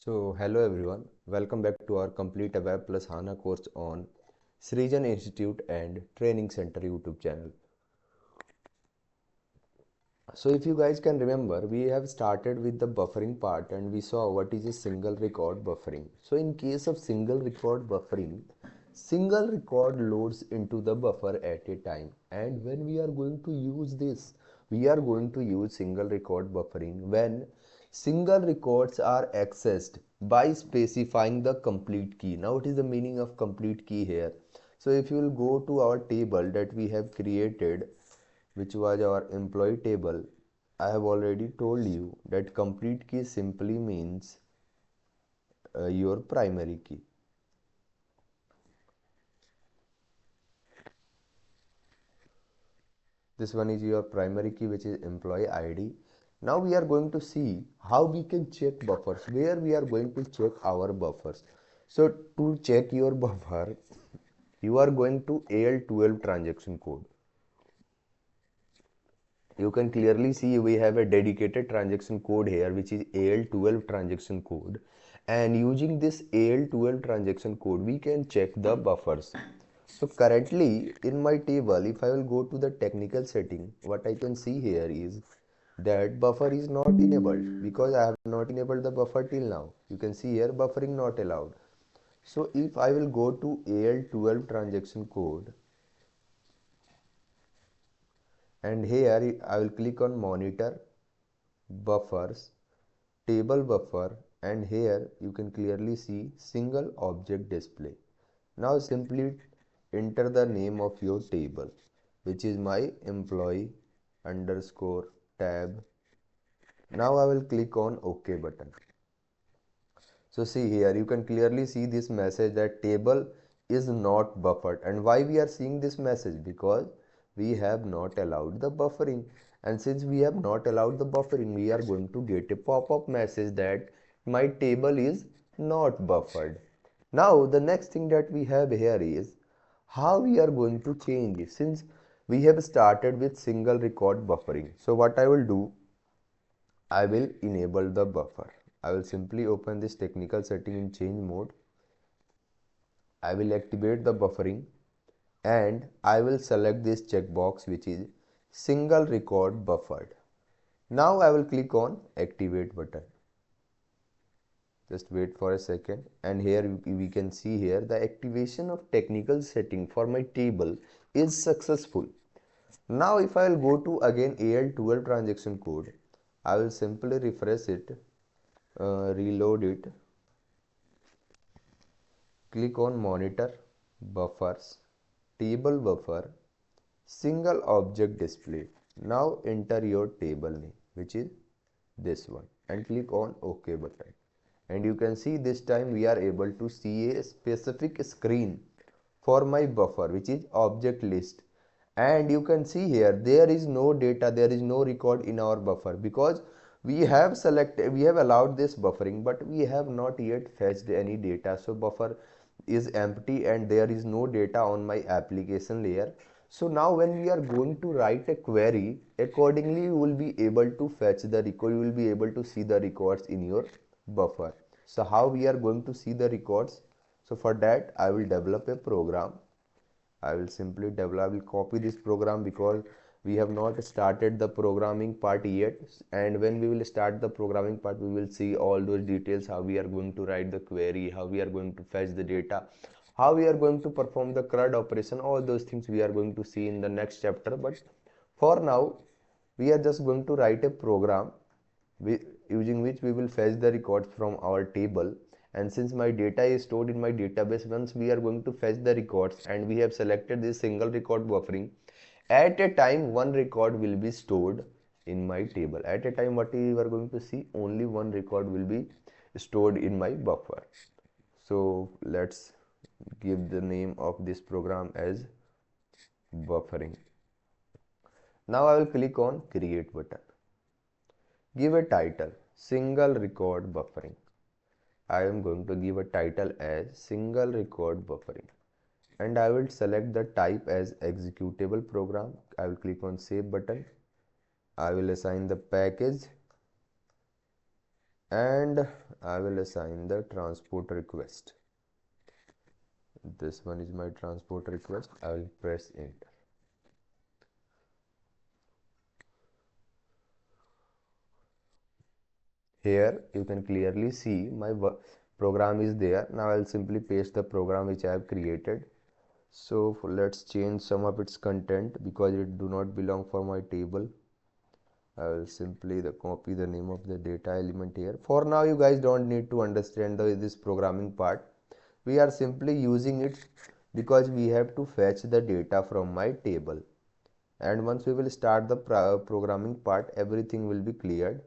Hello everyone, welcome back to our complete ABAP plus HANA course on Srijan Institute and Training Center YouTube channel. So if you guys can remember, we have started with the buffering part and we saw what is a single record buffering. So in case of single record buffering, single record loads into the buffer at a time, and when we are going to use this, we are going to use single record buffering when single records are accessed by specifying the complete key. Now what is the meaning of complete key here? So if you will go to our table that we have created, which was our employee table, I have already told you that complete key simply means your primary key. This one is your primary key, which is employee ID. Now we are going to see how we can check buffers, where we are going to check our buffers. So to check your buffer, you are going to AL12 transaction code. You can clearly see we have a dedicated transaction code here, which is AL12 transaction code, and using this AL12 transaction code we can check the buffers. So currently in my table, if I will go to the technical setting, what I can see here is that buffer is not enabled because I have not enabled the buffer till now. You can see here buffering not allowed. So if I will go to AL12 transaction code, and here I will click on monitor, buffers, table buffer, and here you can clearly see single object display. Now simply enter the name of your table, which is my employee underscore tab. Now I will click on OK button. So see here, you can clearly see this message that table is not buffered. And why we are seeing this message? Because we have not allowed the buffering. And since we have not allowed the buffering, we are going to get a pop-up message that my table is not buffered. Now the next thing that we have here is how we are going to change it, since we have started with single record buffering. So what I will do, I will enable the buffer. I will simply open this technical setting in change mode. I will activate the buffering and I will select this checkbox, which is single record buffered. Now I will click on activate button. Just wait for a second, and here we can see here the activation of technical setting for my table is successful. Now if I will go to again AL12 transaction code, I will simply refresh it, reload it, click on monitor, buffers, table buffer, single object display. Now enter your table name, which is this one, and click on OK button. And you can see this time we are able to see a specific screen for my buffer, which is object list. And you can see here there is no data, there is no record in our buffer because we have allowed this buffering, but we have not yet fetched any data. So buffer is empty and there is no data on my application layer. So now when we are going to write a query, accordingly you will be able to fetch the record, you will be able to see the records in your buffer. So how we are going to see the records? So for that I will develop a program. I will copy this program because we have not started the programming part yet, and when we will start the programming part we will see all those details, how we are going to write the query, how we are going to fetch the data, how we are going to perform the CRUD operation. All those things we are going to see in the next chapter, but for now we are just going to write a program using which we will fetch the records from our table. And since my data is stored in my database, once we are going to fetch the records and we have selected this single record buffering, at a time one record will be stored in my table. At a time what we are going to see, only one record will be stored in my buffer. So let's give the name of this program as buffering. Now I will click on create button. Give a title, single record buffering. I am going to give a title as single record buffering, and I will select the type as executable program. I will click on save button. I will assign the package and I will assign the transport request. This one is my transport request. I will press enter. Here you can clearly see my program is there. Now I'll simply paste the program which I have created. So let's change some of its content because it do not belong for my table. I will simply copy the name of the data element here. For now you guys don't need to understand this programming part. We are simply using it because we have to fetch the data from my table. And once we will start the programming part, everything will be cleared.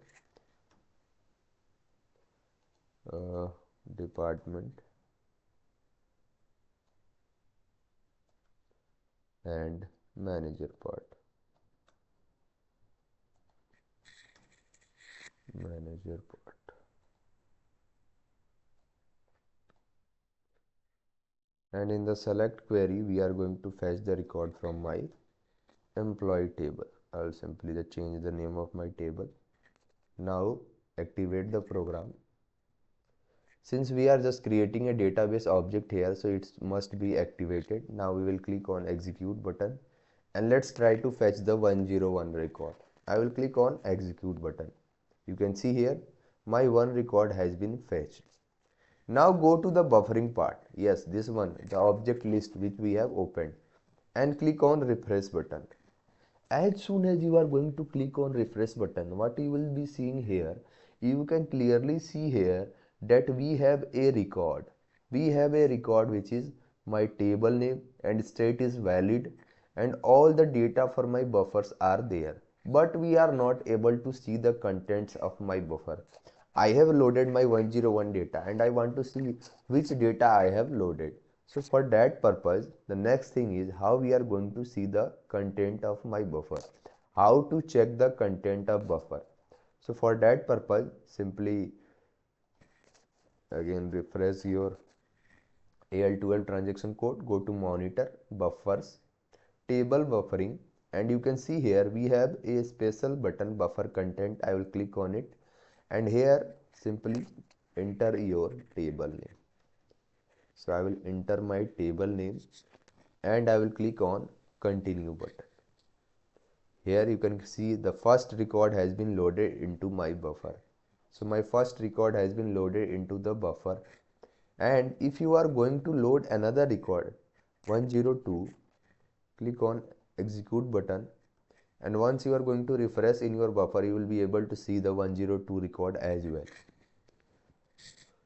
Department and manager part. Manager part. And in the select query, we are going to fetch the record from my employee table. I'll simply change the name of my table. Now activate the program. Since we are just creating a database object here, so it must be activated. Now we will click on execute button and let's try to fetch the 101 record. I will click on execute button. You can see here my one record has been fetched. Now go to the buffering part. Yes, this one, the object list which we have opened, and click on refresh button. As soon as you are going to click on refresh button, what you will be seeing here, you can clearly see here that we have a record. We have a record which is my table name and state is valid and all the data for my buffers are there. But we are not able to see the contents of my buffer. I have loaded my 101 data and I want to see which data I have loaded. So for that purpose, the next thing is how we are going to see the content of my buffer. How to check the content of buffer. So for that purpose, simply again refresh your AL12 transaction code, go to monitor, buffers, table buffering, and you can see here we have a special button buffer content. I will click on it and here simply enter your table name. So I will enter my table name and I will click on continue button. Here you can see the first record has been loaded into my buffer. So my first record has been loaded into the buffer, and if you are going to load another record 102, click on execute button, and once you are going to refresh in your buffer, you will be able to see the 102 record as well.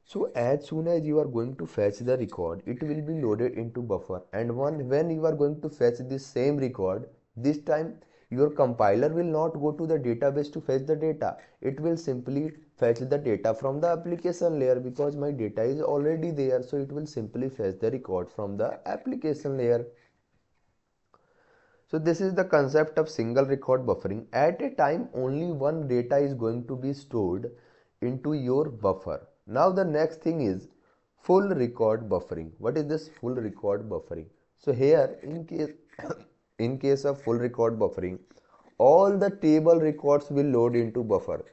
So as soon as you are going to fetch the record, it will be loaded into buffer, and when you are going to fetch this same record, this time your compiler will not go to the database to fetch the data. It will simply fetch the data from the application layer because my data is already there, so it will simply fetch the record from the application layer. So this is the concept of single record buffering. At a time, only one data is going to be stored into your buffer. Now the next thing is full record buffering. What is this full record buffering? So here in case in case of full record buffering, all the table records will load into buffer.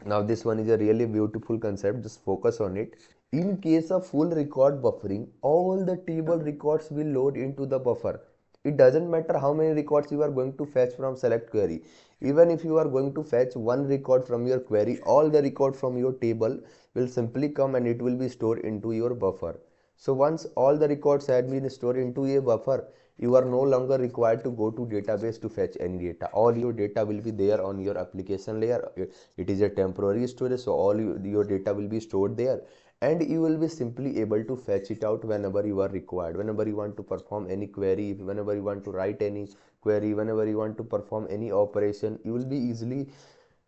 Now this one is a really beautiful concept, just focus on it. In case of full record buffering, all the table records will load into the buffer. It doesn't matter how many records you are going to fetch from select query. Even if you are going to fetch one record from your query, all the record from your table will simply come and it will be stored into your buffer. So once all the records have been stored into a buffer, you are no longer required to go to database to fetch any data. All your data will be there on your application layer. It is a temporary storage, so all your data will be stored there, and you will be simply able to fetch it out whenever you are required. Whenever you want to perform any query, whenever you want to write any query, whenever you want to perform any operation, you will be easily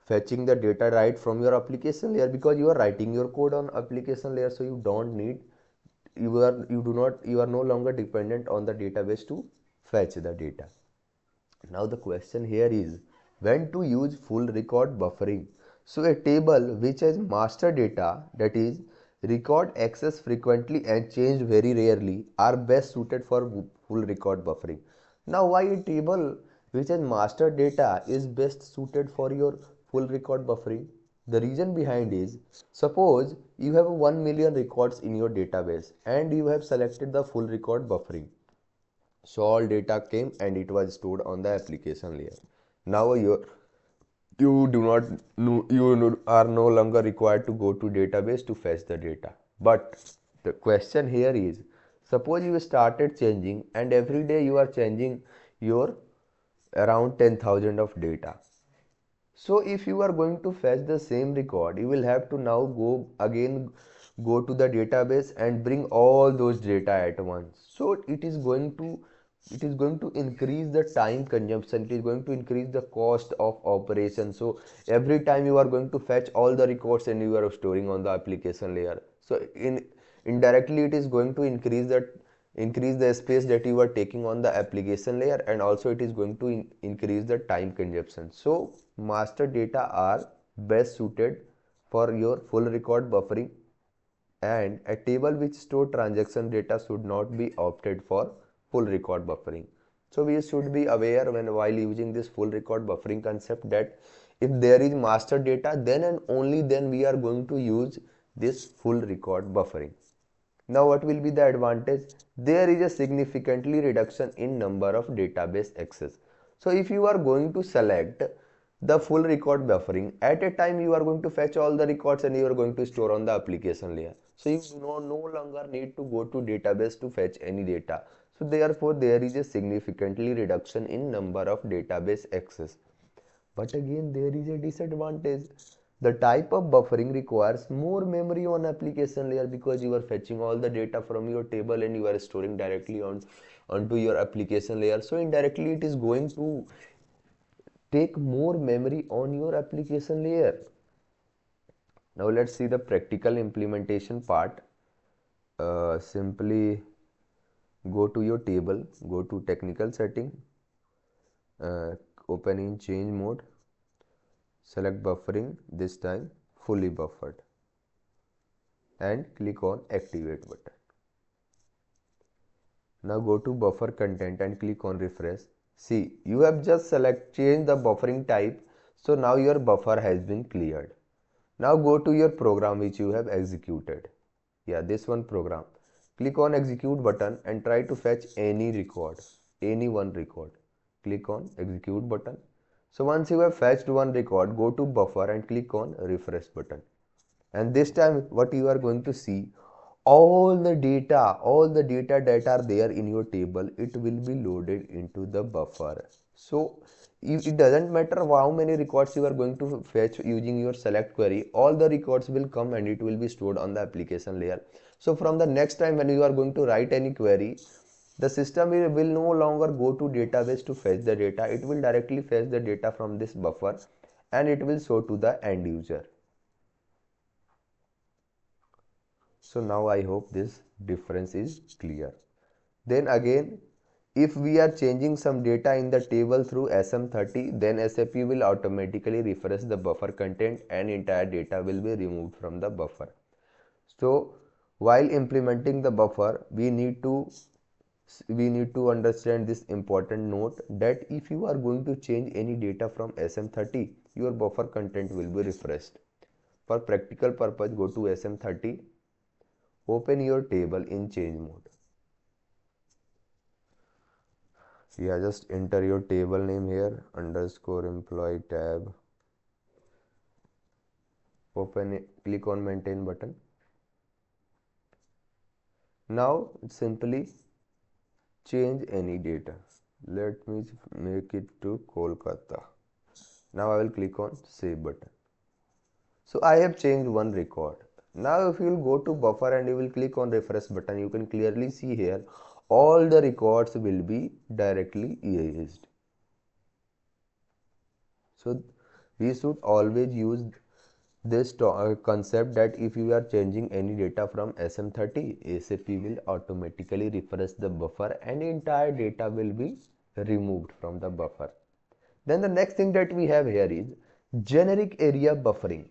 fetching the data right from your application layer because you are writing your code on application layer, so you don't need you are no longer dependent on the database to fetch the data. Now the question here is when to use full record buffering. So a table which has master data, that is record access frequently and change very rarely, are best suited for full record buffering. Now why a table which has master data is best suited for your full record buffering? The reason behind is, suppose you have 1 million records in your database and you have selected the full record buffering. So all data came and it was stored on the application layer. Now you are no longer required to go to database to fetch the data. But the question here is, suppose you started changing and every day you are changing your around 10,000 of data. So if you are going to fetch the same record, you will have to now go to the database and bring all those data at once. So it is going to increase the time consumption, it is going to increase the cost of operation. So every time you are going to fetch all the records and you are storing on the application layer, so indirectly it is going to increase the space that you are taking on the application layer, and also it is going to increase the time consumption. So master data are best suited for your full record buffering, and a table which store transaction data should not be opted for full record buffering. So we should be aware while using this full record buffering concept that if there is master data, then and only then we are going to use this full record buffering. Now what will be the advantage? There is a significantly reduction in number of database access. So if you are going to select the full record buffering, at a time you are going to fetch all the records and you are going to store on the application layer. So you no longer need to go to database to fetch any data. So therefore there is a significantly reduction in number of database access. But again there is a disadvantage. The type of buffering requires more memory on application layer, because you are fetching all the data from your table and you are storing directly onto your application layer. So indirectly it is going to take more memory on your application layer. Now let's see the practical implementation part. Simply go to your table, go to technical setting, open in change mode, select buffering, this time fully buffered, and click on activate button. Now go to buffer content and click on refresh. See, you have just changed the buffering type, so now your buffer has been cleared. Now go to your program which you have executed. Yeah, this one program. Click on execute button and try to fetch any record, any one record. Click on execute button. So once you have fetched one record, go to buffer and click on refresh button. And this time what you are going to see, all the data that are there in your table, it will be loaded into the buffer. So it doesn't matter how many records you are going to fetch using your select query, all the records will come and it will be stored on the application layer. So from the next time when you are going to write any query, the system will no longer go to database to fetch the data, it will directly fetch the data from this buffer and it will show to the end user. So now I hope this difference is clear. Then again, if we are changing some data in the table through SM30, then SAP will automatically refresh the buffer content and entire data will be removed from the buffer. So while implementing the buffer, we need to understand this important note that if you are going to change any data from SM30, your buffer content will be refreshed. For practical purpose, go to SM30, open your table in change mode. Yeah, just enter your table name here, underscore employee tab, open it, click on maintain button. Now simply change any data. Let me make it to Kolkata. Now I will click on save button. So I have changed one record. Now if you will go to buffer and you will click on refresh button, you can clearly see here all the records will be directly erased. So we should always use this concept that if you are changing any data from SM30, SAP will automatically refresh the buffer and entire data will be removed from the buffer. Then the next thing that we have here is generic area buffering.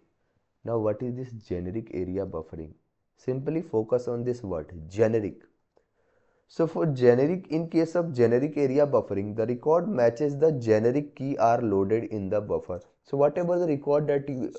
Now what is this generic area buffering? Simply focus on this word generic. So for generic, in case of generic area buffering, the record matches the generic key are loaded in the buffer. So whatever the record that you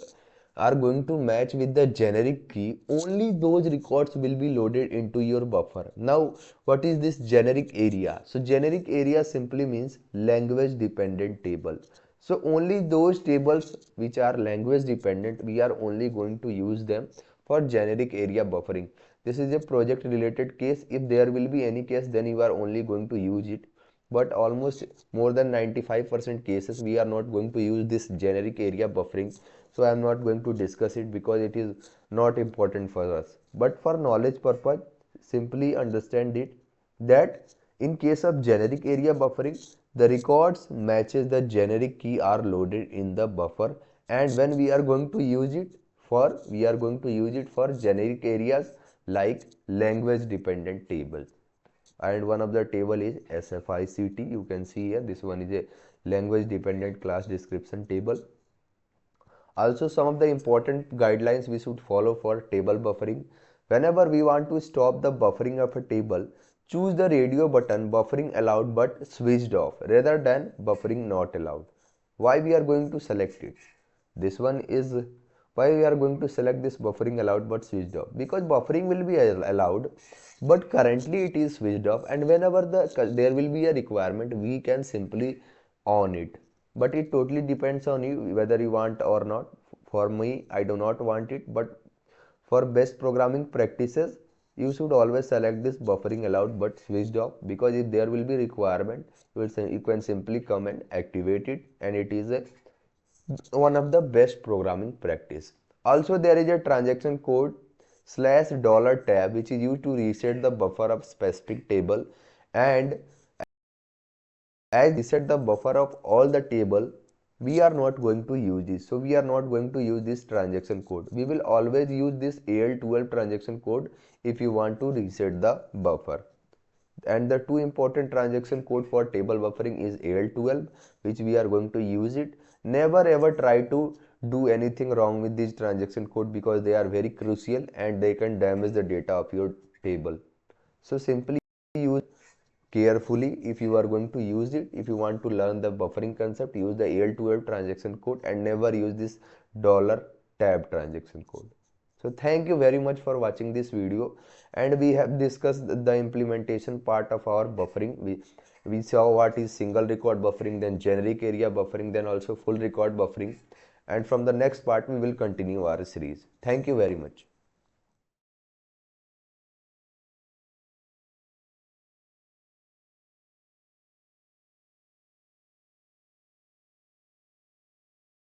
are going to match with the generic key, only those records will be loaded into your buffer. Now what is this generic area? So generic area simply means language dependent table. So only those tables which are language dependent, we are only going to use them for generic area buffering. This is a project related case. If there will be any case, then you are only going to use it, but almost more than 95% cases we are not going to use this generic area buffering. So I am not going to discuss it because it is not important for us, but for knowledge purpose simply understand it that in case of generic area buffering, the records matches the generic key are loaded in the buffer, and when we are going to use it for, we are going to use it for generic areas like language dependent tables. And one of the table is SFICT. You can see here, this one is a language dependent class description table. Also, some of the important guidelines we should follow for table buffering. Whenever we want to stop the buffering of a table, choose the radio button buffering allowed but switched off rather than buffering not allowed. Why we are going to select it? This one is why we are going to select this buffering allowed but switched off, because buffering will be allowed but currently it is switched off, and whenever there will be a requirement we can simply on it, but it totally depends on you whether you want or not. For me, I do not want it, but for best programming practices you should always select this buffering allowed but switched off, because if there will be requirement you can simply come and activate it, and it is one of the best programming practice. Also, there is a transaction code /$ tab which is used to reset the buffer of specific table, and as reset the buffer of all the table, we are not going to use this. So we are not going to use this transaction code. We will always use this AL12 transaction code if you want to reset the buffer. And the two important transaction code for table buffering is AL12, which we are going to use it. Never ever try to do anything wrong with this transaction code, because they are very crucial and they can damage the data of your table. So simply use carefully if you are going to use it. If you want to learn the buffering concept, use the AL12 transaction code and never use this $tab transaction code. So thank you very much for watching this video, and we have discussed the implementation part of our buffering. We saw what is single record buffering, then generic area buffering, then also full record buffering, and from the next part we will continue our series. Thank you very much.